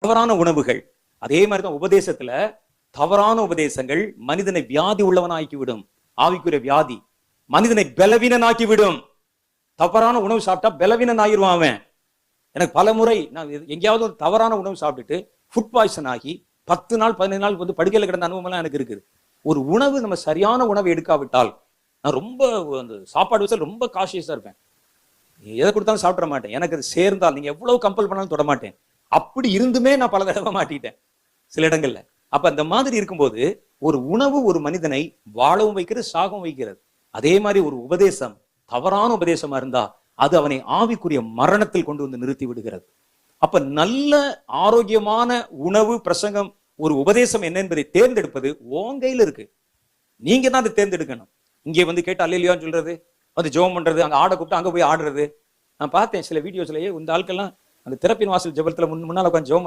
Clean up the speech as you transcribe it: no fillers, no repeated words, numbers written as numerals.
தவறான உணவுகள். அதே மாதிரிதான் உபதேசத்துல தவறான உபதேசங்கள் மனிதனை வியாதி உள்ளவனாக்கிவிடும். ஆவிக்குரிய வியாதி மனிதனை பலவீனனாக்கிவிடும். தவறான உணவு சாப்பிட்டா பலவீனன் ஆகிருவான் அவன். எனக்கு பல முறை நான் எங்கேயாவது ஒரு தவறான உணவு சாப்பிட்டுட்டு ஃபுட் பாய்சன் ஆகி 10 நாள் 15 நாள் வந்து படுக்கையில் கிடந்த அனுபவம்லாம் எனக்கு இருக்குது. ஒரு உணவு நம்ம சரியான உணவை எடுக்காவிட்டால் நான் ரொம்ப அந்த சாப்பாடு விஷயம் ரொம்ப காஷியஸா இருப்பேன். எதை கொடுத்தாலும் சாப்பிட மாட்டேன். எனக்கு அது சேர்ந்தால் நீங்க எவ்வளவு கம்பல் பண்ணாலும் தொட மாட்டேன். அப்படி இருந்துமே நான் பல தடவை மாட்டிட்டேன் சில இடங்கள்ல. அப்ப அந்த மாதிரி இருக்கும்போது ஒரு உணவு ஒரு மனிதனை வாழவும் வைக்கிறது, சாகவும் வைக்கிறது. அதே மாதிரி ஒரு உபதேசம் தவறான உபதேசமா இருந்தா அது அவனை ஆவிக்குரிய மரணத்தில் கொண்டு வந்து நிறுத்தி விடுகிறது. அப்ப நல்ல ஆரோக்கியமான உணவு, பிரசங்கம், ஒரு உபதேசம் என்ன என்பதை தேர்ந்தெடுப்பது உன் கையில இருக்கு. நீங்க தான் அதை தேர்ந்தெடுக்கணும். இங்கே வந்து கேட்டு அல்லேலூயான்னு சொல்றது, வந்து ஜெபம் பண்றது, அங்க ஆட கூப்பிட்டு அங்க போய் ஆடுறது. நான் பார்த்தேன் சில வீடியோஸ்லயே இந்த ஆட்கள்லாம் அந்த திறப்பின் வாசல் ஜெபத்துல முன்னால உட்காந்து ஜெபம்